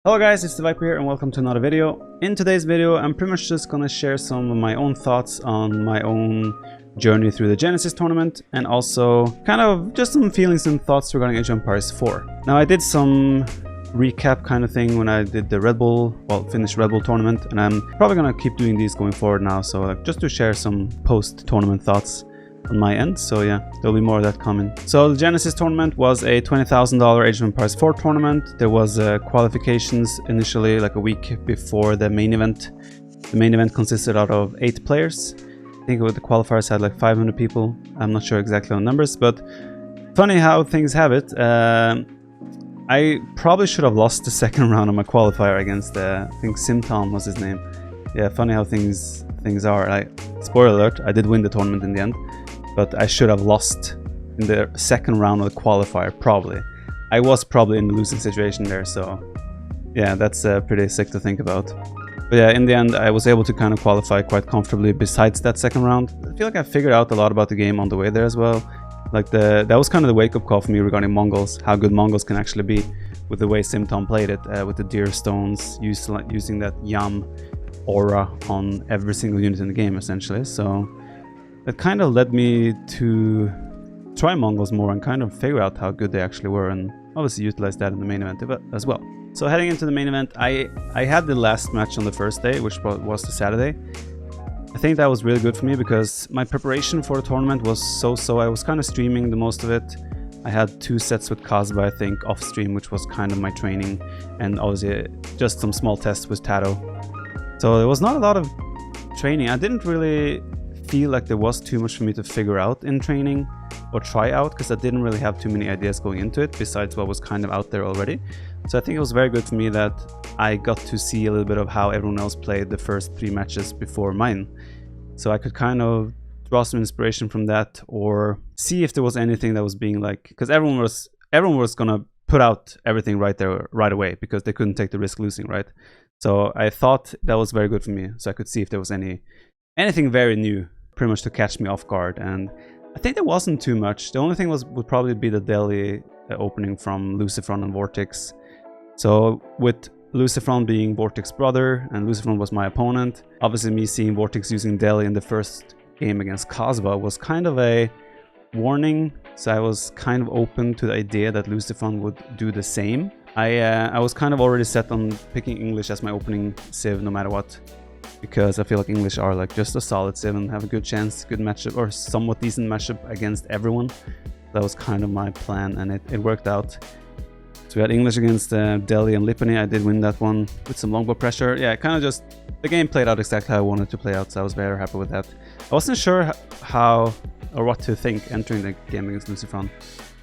Hello guys, it's the Viper here and welcome to another video. In today's video I'm pretty much just gonna share some of my own thoughts on my own journey through the Genesis tournament and also kind of just some feelings and thoughts regarding Age of Empires 4. Now I did some recap kind of thing when I did the Red Bull, finished Red Bull tournament, and I'm probably gonna keep doing these going forward now, so like just to share some post-tournament thoughts on my end. So yeah, there'll be more of that coming. So the Genesis tournament was a $20,000 Age of Empires 4 tournament. There was qualifications initially like a week before the main event. The main event consisted out of 8 players. I think the qualifiers had like 500 people. I'm not sure exactly on numbers, but funny how things have it. I probably should have lost the second round of my qualifier against I think Simtom was his name. Yeah, funny how things are. Spoiler alert, I did win the tournament in the end, but I should have lost in the second round of the qualifier, probably. I was probably in the losing situation there, so yeah, that's pretty sick to think about. But yeah, in the end, I was able to kind of qualify quite comfortably besides that second round. I feel like I figured out a lot about the game on the way there as well. Like that was kind of the wake-up call for me regarding Mongols, how good Mongols can actually be with the way Simtom played it, with the deer stones, using that Yam aura on every single unit in the game, essentially. So that kind of led me to try Mongols more and kind of figure out how good they actually were, and obviously utilize that in the main event as well. So heading into the main event, I had the last match on the first day, which was the Saturday. I think that was really good for me because my preparation for the tournament was so. I was kind of streaming the most of it. I had 2 sets with Kazba, I think, off stream, which was kind of my training, and obviously just some small tests with Tado. So there was not a lot of training. I didn't really feel like there was too much for me to figure out in training or try out, because I didn't really have too many ideas going into it besides what was kind of out there already. So I think it was very good for me that I got to see a little bit of how everyone else played the first 3 matches before mine. So I could kind of draw some inspiration from that, or see if there was anything that was being like, because everyone was gonna put out everything right there right away because they couldn't take the risk losing, right? So I thought that was very good for me, so I could see if there was anything very new, pretty much to catch me off guard. And I think there wasn't too much. The only thing would probably be the Delhi opening from Lucifron and Vortex. So with Lucifron being Vortex's brother, and Lucifron was my opponent, obviously me seeing Vortex using Delhi in the first game against Kazba was kind of a warning. So I was kind of open to the idea that Lucifron would do the same. I was kind of already set on picking English as my opening civ no matter what, because I feel like English are like just a solid civ and have a good chance, good matchup, or somewhat decent matchup against everyone. That was kind of my plan, and it worked out. So we had English against Delhi and Lipany. I did win that one with some longbow pressure. Yeah, kind of just, the game played out exactly how I wanted to play out, so I was very happy with that. I wasn't sure how or what to think entering the game against Lucifron,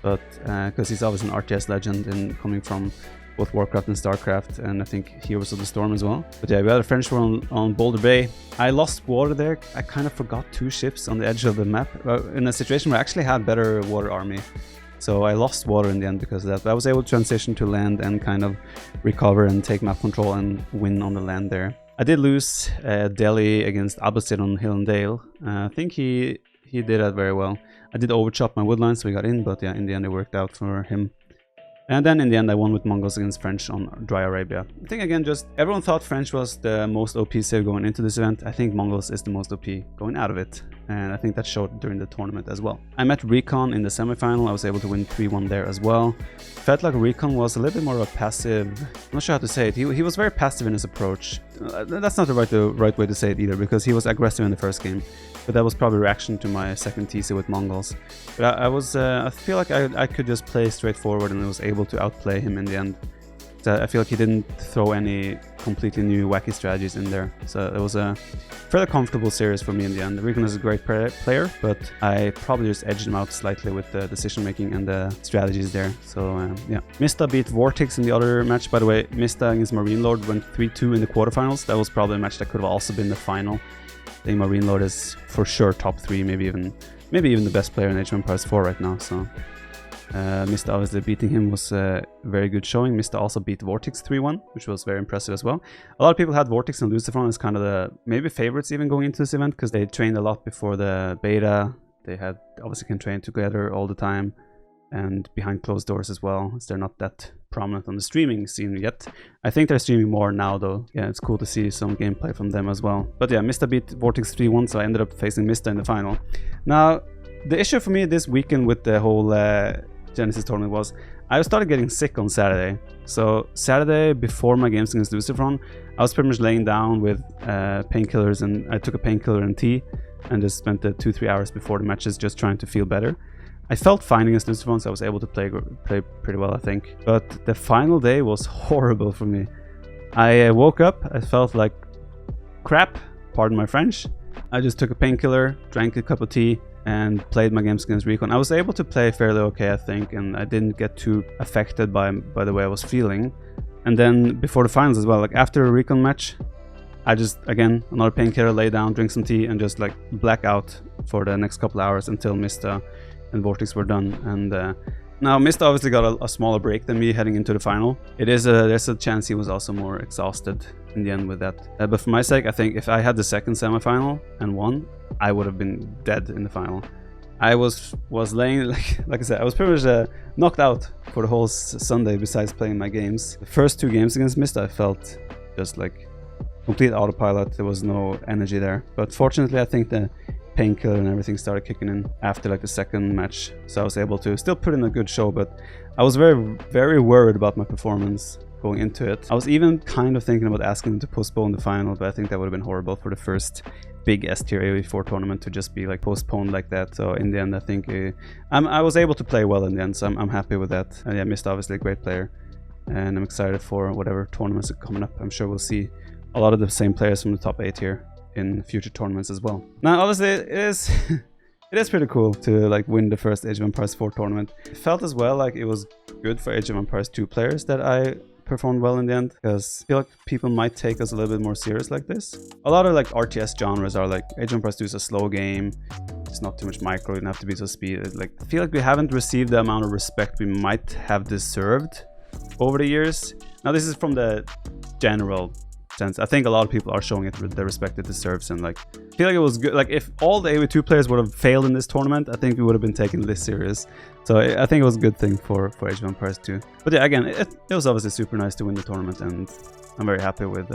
but because he's obviously an RTS legend and coming from both Warcraft and Starcraft, and I think Heroes of the Storm as well. But yeah, we had a French war on Boulder Bay. I lost water there. I kind of forgot 2 ships on the edge of the map in a situation where I actually had better water army. So I lost water in the end because of that. But I was able to transition to land and kind of recover and take map control and win on the land there. I did lose Delhi against Abbasid on Hill and Dale. I think he did that very well. I did overchop my woodlines, so we got in, but yeah, in the end it worked out for him. And then in the end I won with Mongols against French on Dry Arabia. I think again, just everyone thought French was the most OP civ going into this event. I think Mongols is the most OP going out of it, and I think that showed during the tournament as well. I met Recon in the semifinal. I was able to win 3-1 there as well. Felt like Recon was a little bit more of a passive, I'm not sure how to say it. He was very passive in his approach. That's not the right way to say it either, because he was aggressive in the first game. But that was probably a reaction to my second TC with Mongols. But I feel like I could just play straightforward, and I was able to outplay him in the end. So I feel like he didn't throw any completely new wacky strategies in there. So it was a fairly comfortable series for me in the end. Recon is a great player, but I probably just edged him out slightly with the decision making and the strategies there. So yeah. Mista beat Vortex in the other match. By the way, Mista against Marine Lord went 3-2 in the quarterfinals. That was probably a match that could have also been the final. I think Marine Lord is for sure top 3, maybe even the best player in Age of Empires 4 right now. So Mista obviously beating him was a very good showing. Mista also beat Vortex 3-1, which was very impressive as well. A lot of people had Vortex and Lucifron as kind of the maybe favorites even going into this event, because they trained a lot before the beta. They obviously can train together all the time and behind closed doors as well, as they're not that prominent on the streaming scene yet. I think they're streaming more now though. Yeah, it's cool to see some gameplay from them as well. But yeah, Mista beat Vortex 3-1, so I ended up facing Mista in the final. Now, the issue for me this weekend with the whole Genesis tournament was I started getting sick on Saturday. So Saturday, before my games against Lucifron, I was pretty much laying down with painkillers, and I took a painkiller and tea and just spent the 2-3 hours before the matches just trying to feel better. I felt fine against Lucifron, so I was able to play pretty well, I think. But the final day was horrible for me. I woke up, I felt like crap, pardon my French. I just took a painkiller, drank a cup of tea, and played my games against Recon. I was able to play fairly okay, I think, and I didn't get too affected by the way I was feeling. And then before the finals as well, like after a Recon match, I just, again, another painkiller, lay down, drink some tea, and just like black out for the next couple hours until Mista and Vortex were done. And now Mista obviously got a smaller break than me heading into the final. There's a chance he was also more exhausted in the end with that. But for my sake, I think if I had the second semifinal and won, I would have been dead in the final. I was laying, like I said, I was pretty much knocked out for the whole Sunday besides playing my games. The first 2 games against Mista, I felt just like complete autopilot. There was no energy there. But fortunately, I think the painkiller and everything started kicking in after like the second match, so I was able to still put in a good show. But I was very worried about my performance going into it. I was even kind of thinking about asking them to postpone the final, but I think that would have been horrible for the first big S-tier AoE4 tournament to just be like postponed like that. So in the end, I think I was able to play well in the end, so I'm happy with that. And yeah, Mista obviously a great player, and I'm excited for whatever tournaments are coming up. I'm sure we'll see a lot of the same players from the top 8 here in future tournaments as well. Now obviously it is it is pretty cool to like win the first Age of Empires 4 tournament. It felt as well like it was good for Age of Empires 2 players that I performed well in the end, because I feel like people might take us a little bit more serious like this. A lot of like RTS genres are like Age of Empires 2 is a slow game, it's not too much micro, you don't have to be so speedy. Like I feel like we haven't received the amount of respect we might have deserved over the years. Now this is from the general sense. I think a lot of people are showing it the respect it deserves, and like I feel like it was good. Like if all the AoE2 players would have failed in this tournament, I think we would have been taking this serious. So I think it was a good thing for Age of Empires 2. But yeah, again, it was obviously super nice to win the tournament, and I'm very happy with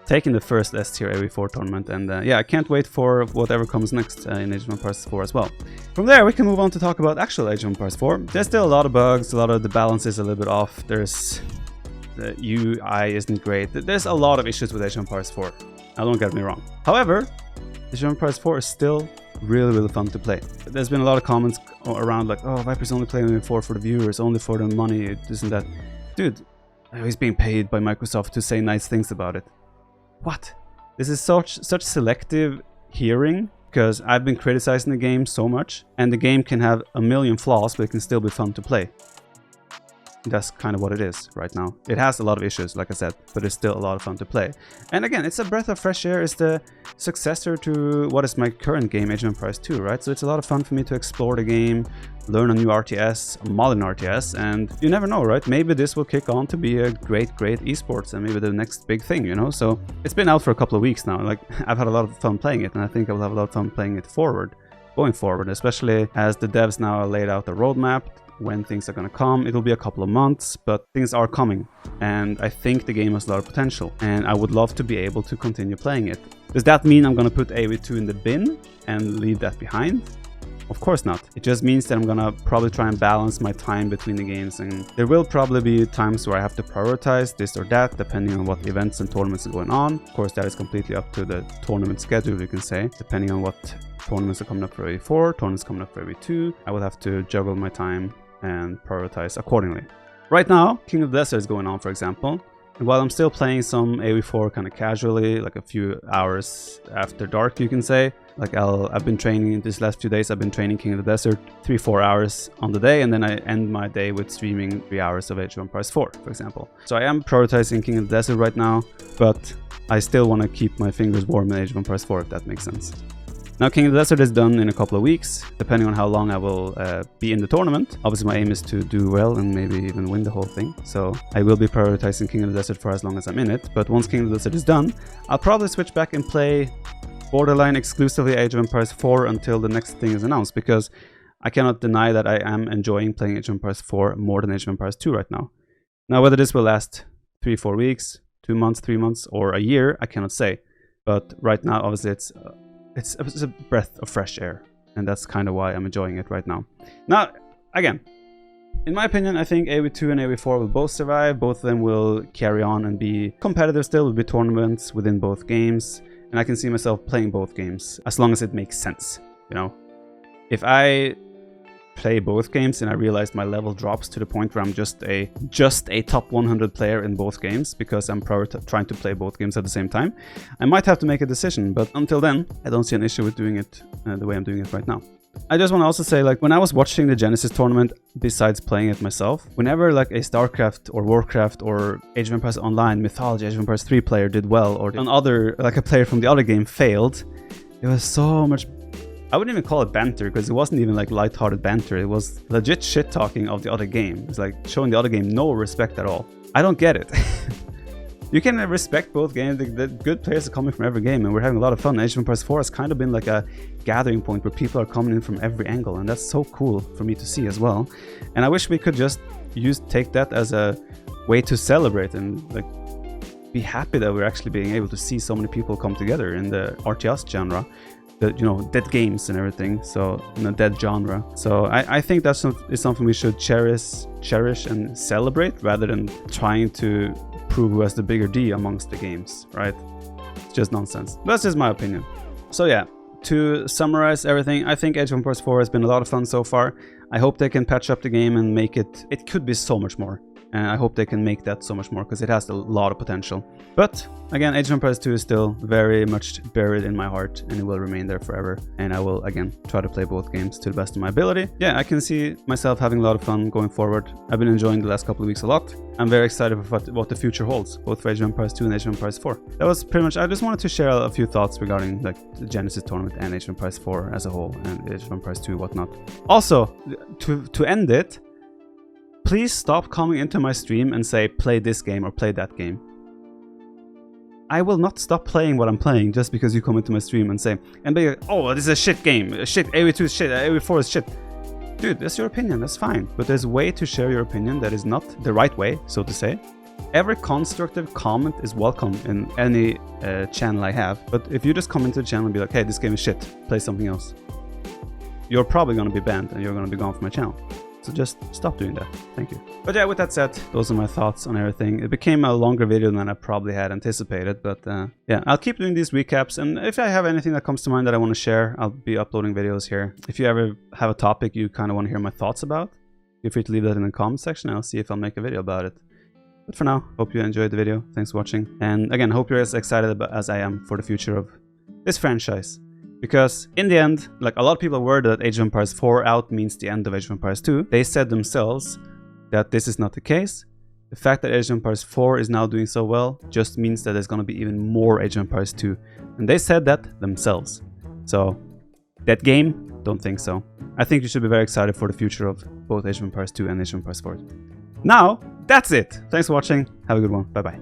taking the first S-tier AoE4 tournament. And yeah, I can't wait for whatever comes next in Age of Empires 4 as well. From there, we can move on to talk about actual Age of Empires 4. There's still a lot of bugs, a lot of the balance is a little bit off. There's the UI isn't great. There's a lot of issues with Age of Empires 4. Now don't get me wrong. However, Age of Empires 4 is still really fun to play. There's been a lot of comments around like, oh, Viper's only playing 4 for the viewers, only for the money, this and that. Dude, he's being paid by Microsoft to say nice things about it. What? This is such selective hearing, because I've been criticizing the game so much, and the game can have a million flaws, but it can still be fun to play. That's kind of what it is right now. It has a lot of issues, like I said, but it's still a lot of fun to play. And again, it's a breath of fresh air. It's the successor to what is my current game, Age of Empires 2, right? So it's a lot of fun for me to explore the game, learn a new RTS, a modern RTS, and you never know, right? Maybe this will kick on to be a great esports, and maybe the next big thing, you know? So it's been out for a couple of weeks now. Like, I've had a lot of fun playing it, and I think I will have a lot of fun playing it going forward, especially as the devs now laid out the roadmap when things are going to come. It'll be a couple of months, but things are coming, and I think the game has a lot of potential, and I would love to be able to continue playing it. Does that mean I'm going to put AoE2 in the bin and leave that behind? Of course not. It just means that I'm gonna probably try and balance my time between the games, and there will probably be times where I have to prioritize this or that depending on what events and tournaments are going on. Of course, that is completely up to the tournament schedule, you can say, depending on what tournaments are coming up for AoE4, tournaments coming up for AoE2. I will have to juggle my time and prioritize accordingly. Right now, King of the Desert is going on, for example. And while I'm still playing some AoE4 kind of casually, like a few hours after dark, you can say, like I've been training these last few days, I've been training King of the Desert 3-4 hours on the day, and then I end my day with streaming 3 hours of Age of Empires 4, for example. So I am prioritizing King of the Desert right now, but I still want to keep my fingers warm in Age of Empires 4, if that makes sense. Now, King of the Desert is done in a couple of weeks, depending on how long I will be in the tournament. Obviously, my aim is to do well and maybe even win the whole thing. So I will be prioritizing King of the Desert for as long as I'm in it. But once King of the Desert is done, I'll probably switch back and play borderline exclusively Age of Empires 4 until the next thing is announced, because I cannot deny that I am enjoying playing Age of Empires 4 more than Age of Empires 2 right now. Now, whether this will last 3-4 weeks, 2 months, 3 months, or a year, I cannot say. But right now, obviously, it's a breath of fresh air, and that's kind of why I'm enjoying it right now. Now, again, in my opinion, I think AoE2 and AoE4 will both survive. Both of them will carry on and be competitive still. Will be tournaments within both games, and I can see myself playing both games as long as it makes sense. You know, if I play both games and I realize my level drops to the point where I'm just a top 100 player in both games because I'm trying to play both games at the same time, I might have to make a decision. But until then, I don't see an issue with doing it the way I'm doing it right now. I just want to also say, like, when I was watching the Genesis tournament, besides playing it myself, whenever like a StarCraft or Warcraft or Age of Empires Online, Mythology, Age of Empires 3 player did well, or another, like a player from the other game failed, it was so much, I wouldn't even call it banter, because it wasn't even like lighthearted banter. It was legit shit talking of the other game. It's like showing the other game no respect at all. I don't get it. You can respect both games. The good players are coming from every game, and we're having a lot of fun. Age of Empires 4 has kind of been like a gathering point where people are coming in from every angle, and that's so cool for me to see as well. And I wish we could just take that as a way to celebrate and like be happy that we're actually being able to see so many people come together in the RTS genre. You know, dead games and everything, so in a dead genre. So I think that's something we should cherish and celebrate, rather than trying to prove who has the bigger D amongst the games, right? It's just nonsense. That's just my opinion. So yeah, to summarize everything, I think Age of Empires 4 has been a lot of fun so far. I hope they can patch up the game and make it could be so much more. And I hope they can make that so much more, because it has a lot of potential. But again, Age of Empires 2 is still very much buried in my heart, and it will remain there forever. And I will, again, try to play both games to the best of my ability. Yeah, I can see myself having a lot of fun going forward. I've been enjoying the last couple of weeks a lot. I'm very excited for what the future holds, both for Age of Empires 2 and Age of Empires 4. That was pretty much, I just wanted to share a few thoughts regarding like the Genesis tournament and Age of Empires 4 as a whole, and Age of Empires 2, whatnot. Also, to end it, please stop coming into my stream and say, play this game or play that game. I will not stop playing what I'm playing just because you come into my stream and say, and be like, oh, this is a shit game, shit, AoE2 is shit, AoE4 is shit. Dude, that's your opinion, that's fine. But there's a way to share your opinion that is not the right way, so to say. Every constructive comment is welcome in any channel I have. But if you just come into the channel and be like, hey, this game is shit, play something else, you're probably going to be banned and you're going to be gone from my channel. So just stop doing that. Thank you. But yeah, with that said, those are my thoughts on everything. It became a longer video than I probably had anticipated, but yeah, I'll keep doing these recaps, and if I have anything that comes to mind that I want to share, I'll be uploading videos here. If you ever have a topic you kind of want to hear my thoughts about, feel free to leave that in the comment section, and I'll see if I'll make a video about it. But for now, hope you enjoyed the video. Thanks for watching. And again, hope you're as excited as I am for the future of this franchise. Because in the end, like, a lot of people are worried that Age of Empires 4 out means the end of Age of Empires 2. They said themselves that this is not the case. The fact that Age of Empires 4 is now doing so well just means that there's going to be even more Age of Empires 2. And they said that themselves. So, that game? Don't think so. I think you should be very excited for the future of both Age of Empires 2 and Age of Empires 4. Now, that's it! Thanks for watching. Have a good one. Bye-bye.